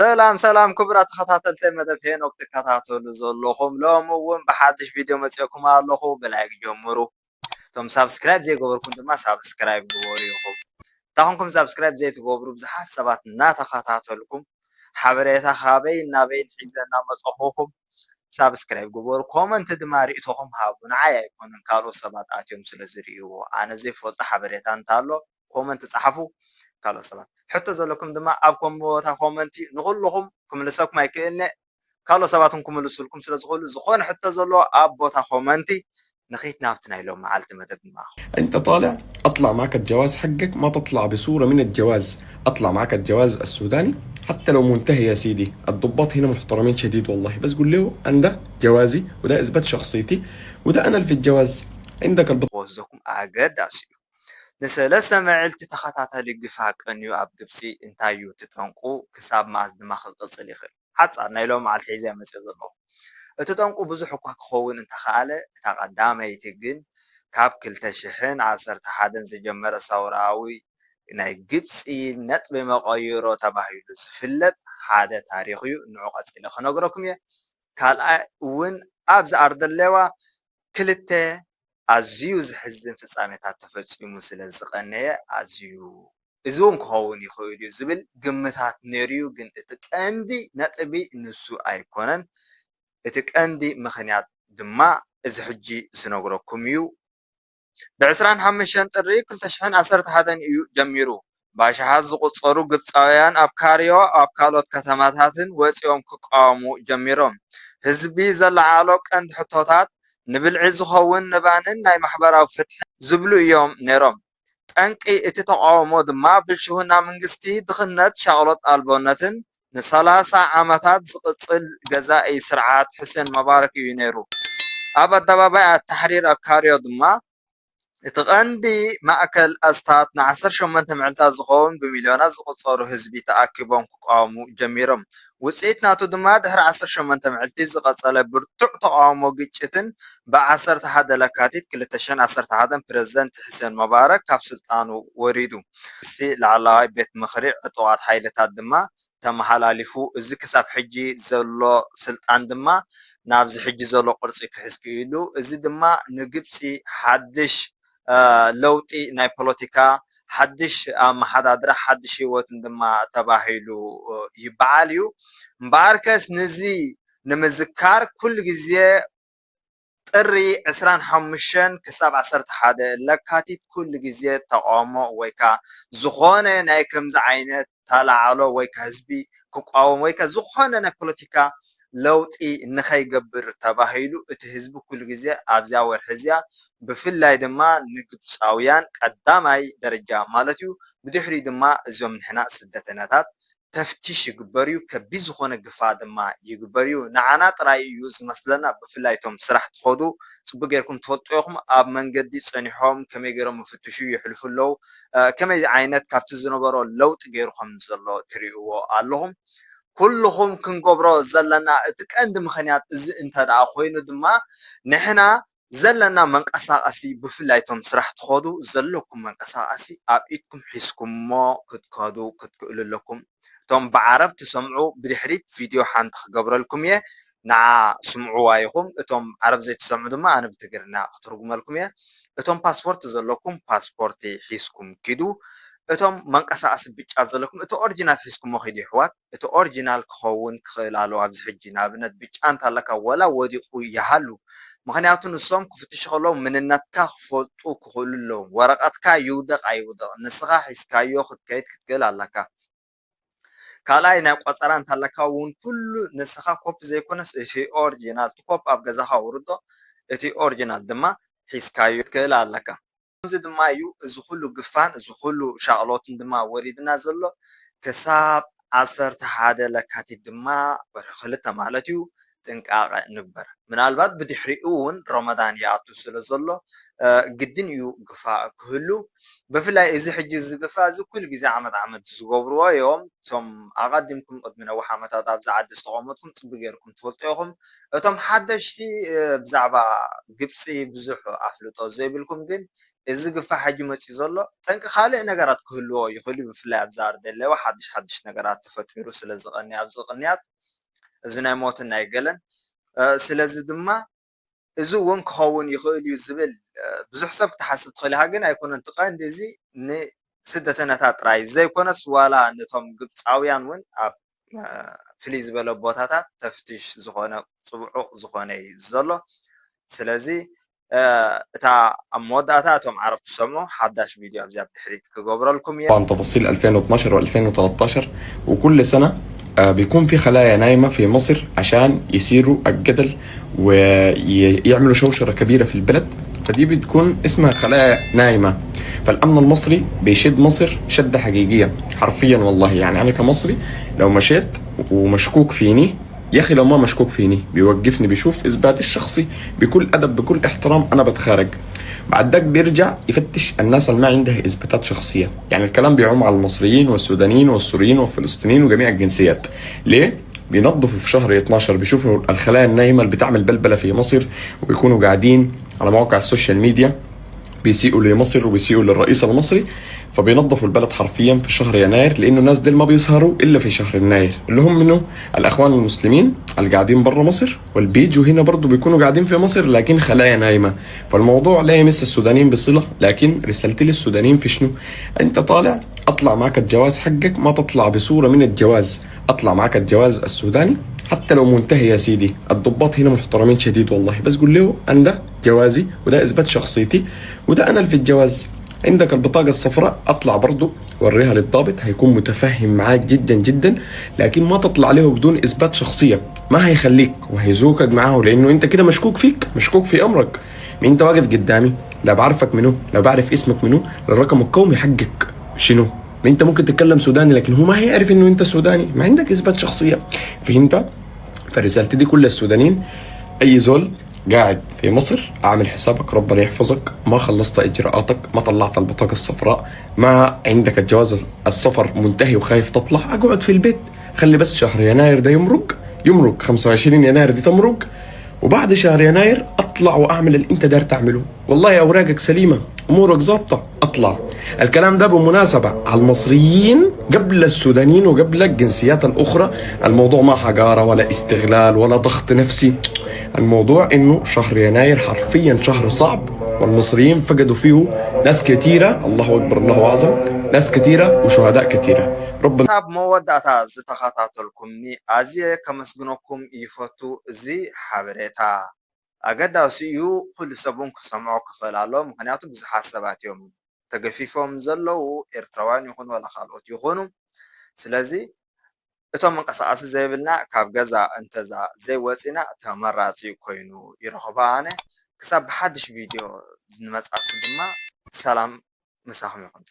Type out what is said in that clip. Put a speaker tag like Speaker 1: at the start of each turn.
Speaker 1: ሰላም ሰላም ክቡራት ተኸታተልቲ መደብ ሄኖክ ትከታተሉ ዘለኹም ሎሚ እውን ብሓድሽ ቪድዮ መፂአኩም ኣለኹ ብላይክ ጀምሩ እቶም ሳብስክራይብ ዘይገበርኩም ድማ ሳብስክራይብ ግበሩ ኢኹም እንታኾንኩም ሳብስክራይብ ዘይትገብሩ ብዙሓት ሰባት እናተኸታተልኩም ሓበሬታ ካበይ ናበይን ሒዘ እናመፀኹኹም ሳብስክራይብ ግበሩ ኮመንት ድማ ርእቶኹም ሃቡ ንዓይ ኣይኮነን ካልኦት ሰባት ኣትዮም ስለ ዝርእይዎ ኣነ ዘይፈልጦ ሓበሬታ እንተሃሎ ኮመንት ፃሓፉ ካልኦት ሰባት ሕቶ ዘለኩም ድማ ኣብ ቦታ ኮመንቲ ንኩልኩም ክምልሰኩም ኣይክእልኒ ካልኦት ሰባትን ክምልሱልኩም ስለ ዝኽእሉ ዝኾነ ሕቶ ዘለዎ ኣብ ቦታ ኮመንቲ نخيت نافتنا لو معلت مدب معه.
Speaker 2: انت طالع اطلع معك الجواز حقك، ما تطلع بصورة من الجواز. اطلع معك الجواز السوداني حتى لو منتهي يا سيدي. الضباط هنا محترمين شديد والله، بس قول له انا ده جوازي وده اثبات شخصيتي وده انا اللي في الجواز. عندك
Speaker 1: وزكم اجد اسيو نسلسه معلتي تخاتاتلي قفاق انيو اب قبسي انتايو تتنقو كساب ماز دماغ القصل يخل حتى انا لو معلت حيزه مسي زلو እቲ ጠንቁ ብዙሕ እኳ ክኸውን እንተኸኣለ እታ ቀዳመይቲ ግን ካብ 2011 ዝጀመረ ሳውራዊ ናይ ግብፂ ነጥቢ መቐይሮ ተባሂሉ ዝፍለጥ ሓደ ታሪክ እዩ ንዑ ቀፂለ ክነግረኩም እየ ካልኣይ እውን ኣብዚ ኣርደሌዋ ክልተ ኣዝዩ ዝሕዝን ፍፃሜታት ተፈፂሙ ስለ ዝቐነየ ኣዝዩ እዚ እውን ክኸውን ይኽእል እዩ ዝብል ግምታት ነይሩ ግን እቲ ቀንዲ ነጥቢ ንሱ ኣይኮነን እቲ ቀንዲ ምኽንያት ድማ እዚ ሕጂ ዝነግረኩም እዩ ብ25 ጥሪ 2011 እዩ ጀሚሩ ባሽሓት ዝቁፀሩ ግብፃውያን ኣብ ካርዮ ኣብ ካልኦት ከተማታትን ወፂኦም ክቃወሙ ጀሚሮም ህዝቢ ዘለዓሎ ቀንዲ ሕቶታት ንብልዒ ዝኸውን ንባንን ናይ ማሕበራዊ ፍትሒ ዝብሉ እዮም ነይሮም ጠንቂ እቲ ተቃውሞ ድማ ብልሽውና መንግስቲ ድኽነት ሻቅሎት ኣልቦነትን ن30 ዓመታት ዝቅፅል ገዛኢ ስርዓት ሕሰን መባረክ እዩ ነይሩ ኣብ ኣደባባይ التحرير ኣብ ካርዮ ድማ እቲ ቀንዲ ማእከል ኣስታት ን18 ምዕልታት ዝኸውን ብሚልዮናት ዝቁፀሩ ህዝቢ ተኣኪቦም ክቃወሙ ጀሚሮም ውፅኢት ናቱ ድማ ድሕሪ 18 ምዕልቲ ዝቐፀለ ብርቱዕ ተቃውሞ ግጭትን ብ11 ለካቲት 2011 ፕረዚደንት ሕሰን መባረክ ካብ ስልጣኑ ወሪዱ እዚ ላዕለዋይ ቤት ምኽሪ ዕጡቃት ሓይልታት ድማ ተመሓላሊፉ እዚ ክሳብ ሕጂ ዘሎ ስልጣን ድማ ናብዚ ሕጂ ዘሎ ቅርፂ ክሕዝ ክኢሉ እዚ ድማ ንግብፂ ሓድሽ ለውጢ ናይ ፖለቲካ ሓድሽ ኣመሓዳድራ ሓድሽ ሂወትን ድማ ተባሂሉ ይበዓል እዩ እምበኣር ከስ ነዚ ንምዝካር ኩሉ ግዜ ጥሪ 25 ክሳብ 11 ለካቲት ኩሉ ግዜ ተቃውሞ ወይ ከዓ ዝኾነ ናይ ከምዚ ዓይነት ተላዕሎ ወይ ከዓ ህዝቢ ክቃወም ወይ ከዓ ዝኾነ ናይ ፖለቲካ ለውጢ ንኸይገብር ተባሂሉ እቲ ህዝቢ ኩሉ ግዜ ኣብዛ ወርሒ እዚኣ ብፍላይ ድማ ንግብፃውያን ቀዳማይ ደረጃ ማለት እዩ ብድሕሪ ድማ እዞም ንሕና ስደተኛታት ተፍቲሽ ይግበር እዩ ከቢድ ዝኾነ ግፍዓት ድማ ይግበር እዩ ንዓና ጥራይ እዩ ዝመስለና ብፍላይ እቶም ስራሕ ትኸዱ ፅቡቅ ጌርኩም ትፈልጡ ኢኹም ኣብ መንገዲ ፀኒሖም ከመይ ገይሮም ይፍትሹ ይሕልፉ ኣለዉ ከመይ ዓይነት ካብቲ ዝነበሮ ለውጢ ገይሩ ከም ዘሎ ትሪእዎ ኣለኹም ኩልኹም ክንገብሮ ዘለና እቲ ቀንዲ ምኽንያት እዚ እንተደኣ ኮይኑ ድማ ንሕና ዘለና መንቀሳቐሲ ብፍላይ እቶም ስራሕ ትኸዱ ዘለኩም መንቀሳቐሲ ኣብ ኢድኩም ሒዝኩምሞ ክትከዱ ክትክእሉ ኣለኩም እቶም ብዓረብ ትሰምዑ ብድሕሪት ቪድዮ ሓንቲ ክገብረልኩም እየ ንዓ ስምዕዋ ኢኹም እቶም ዓረብ ዘይትሰምዑ ድማ ኣነ ብትግርኛ ክትርጉመልኩም እየ እቶም ፓስፖርት ዘለኩም ፓስፖርት ሒዝኩም ኪዱ እቶም መንቀሳቐሲ ብጫ ዘለኩም እቲ ኦሪጂናል ሒዝኩሞ ኺዱ ኣሕዋት እቲ ኦሪጂናል ክኸውን ክኽእል ኣለዎ ኣብዚ ሕጂ ንኣብነት ብጫ እንተለካ ወላ ወዲቑ ይሃሉ ምክንያቱ ንሶም ክፍትሹ ከለዉ ምንነትካ ክፈልጡ ክኽእሉ ኣለዎም ወረቐትካ ይውደቕ ኣይውደቕ ንስኻ ሒዝካዮ ክትከይድ ክትክእል ኣለካ ካልኣይ ናይ ቆፀራ እንተለካ እውን ኩሉ ንስኻ ኮፒ ዘይኮነስ እቲ ኦሪጂናል እቲ ኮፒ ኣብ ገዛኻ ውርዶ እቲ ኦሪጂናል ድማ ሒዝካዮ ክትክእል ኣለካ ከምዚ ድማ እዩ እዚ ኩሉ ግፋን እዚ ኩሉ ሻቅሎትን ድማ ወሪድና ዘሎ ክሳብ 11 ለካቲት ድማ ወርሒ 2 ማለት እዩ ጥንቃቐ ንግበር ምናልባት ብድሕሪኡ እውን ረመዳን ይኣቱ ስለ ዘሎ ግድን እዩ ግፋእ ክህሉ ብፍላይ እዚ ሕጂ ዝግፋእ እዚ ኩሉ ግዜ ዓመት ዓመት ዝገብርዎ እዮም እቶም ኣቐዲምኩም ቅድሚ ነዊሕ ዓመታት ኣብዚ ዓዲ ዝተቐመጥኩም ፅቡቅ ጌርኩም ትፈልጡ ኢኹም እቶም ሓደሽቲ ብዛዕባ ግብፂ ብዙሕ ኣፍልጦ ዘይብልኩም ግን እዚ ግፋእ ሕጂ መፂኡ ዘሎ ጠንቂ ካልእ ነገራት ክህልዎ ይኽእሉ ብፍላይ ኣብዛ ኣርዲ ኣለዋ ሓድሽ ነገራት ተፈጢሩ ስለ ዝቐንያ ኣብዚ ቅንያት እዚ ናይ ሞትን ናይ ገለን ስለዚ ድማ እዚ እውን ክኸውን ይኽእል እዩ ዝብል ብዙሕ ሰብ ክትሓስብ ትኽእል ኢኻ ግን ኣይኮነን እቲ ቀንዲ እዚ ንስደተኛታት ጥራይ ዘይኮነስ ዋላ ነቶም ግብፃውያን እውን ኣብ ፍልይ ዝበለ ቦታታት ተፍቲሽ ዝኾነ ፅቡዑቕ ዝኾነ እዩ ዘሎ ስለዚ እታ ኣብ መወዳእታ እቶም ዓረብ ትሰምዑ ሓዳሽ ቪድዮ ኣብዚኣ ብድሕሪት ክገብረልኩም እየ
Speaker 2: عن تفاصيل 2012 و2013 وكل سنة بيكون في خلايا نايمة في مصر عشان يثيروا الجدل ويعملوا شوشرة كبيرة في البلد فدي بتكون اسمها خلايا نايمة فالأمن المصري بيشد مصر شدة حقيقية حرفيا والله يعني أنا كمصري لو مشيت ومشكوك فيني يا أخي لو ما مشكوك فيني بيوقفني بيشوف إثباتي الشخصي بكل أدب بكل احترام أنا بتخارج بعد ذاك بيرجع يفتش الناس اللي ما عندها إثباتات شخصية يعني الكلام بيعم على المصريين والسودانيين والسوريين والفلسطينيين وجميع الجنسيات ليه؟ بينظفوا في شهر 12 بيشوفوا الخلايا النايمة اللي بتعمل بلبلة في مصر ويكونوا قاعدين على مواقع السوشيال ميديا بيسيئوا لمصر وبيسيئوا للرئيس المصري فبينظفوا البلد حرفيا في شهر يناير لانه الناس دول ما بيظهروا الا في شهر يناير اللي هم منه الاخوان المسلمين اللي قاعدين برا مصر واللي بيجوا هنا برضه بيكونوا قاعدين في مصر لكن خلايا نايمه فالموضوع لا يمس السودانيين بصله لكن رسالتي للسودانيين في شنو؟ انت طالع اطلع معك الجواز حقك ما تطلع بصوره من الجواز اطلع معك الجواز السوداني حتى لو منتهي يا سيدي الضباط هنا محترمين شديد والله بس قول له انا ده جوازي وده اثبات شخصيتي وده انا اللي في الجواز عندك البطاقة الصفراء اطلع برضو وريها للضابط هيكون متفهم معاك جدا جدا لكن ما تطلع له بدون اثبات شخصية ما هيخليك وهيزوكك معاه لانه انت كده مشكوك فيك مشكوك في امرك انت واقف قدامي لا بعرفك منو لا بعرف اسمك منو الرقم القومي حقك شنو انت ممكن تتكلم سوداني لكن هو ما هيعرف انه انت سوداني ما عندك اثبات شخصية فهمت فرسالتي دي كل السودانيين اي زول قاعد في مصر اعمل حسابك ربنا يحفظك ما خلصت اجراءاتك ما طلعت البطاقة الصفراء ما عندك الجواز السفر منتهي وخايف تطلع اقعد في البيت خلي بس شهر يناير ده يمرق 25 يناير دي تمرق وبعد شهر يناير اطلع واعمل اللي انت داير تعمله والله اوراقك سليمه امورك ظابطه اطلع الكلام ده بالمناسبه على المصريين قبل السودانيين وقبل الجنسيات الاخرى الموضوع ما حقاره ولا استغلال ولا ضغط نفسي الموضوع انه شهر يناير حرفيا شهر صعب والمصريين فقدوا فيه ناس كثيره الله اكبر الله اعظم ناس كثيره وشهداء كثيره ربنا
Speaker 1: ኣብ መወዳእታ ዝተኸታተልኩምኒ ኣዝየ ከመስግነኩም ይፈቱ እዚ ሓበሬታ ኣገዳሲ እዩ ኩሉ ሰብ እውን ክሰምዖ ክኽእል ኣሎ ምክንያቱ ብዙሓት ሰባት እዮም ተገፊፎም ዘለው ኤርትራውያን ይኹኑ ወላ ካልኦት ይኹኑ ስለዚ እቶም መንቀሳቐሲ ዘይብልና ካብ ገዛ እንተዛ ዘይወፂና ተመራፂ ኮይኑ ይረኽባ ኣነ ክሳብ ብሓድሽ ቪድዮ ንመጻእኩ ድማ ሰላም ምሳኹም ይኹን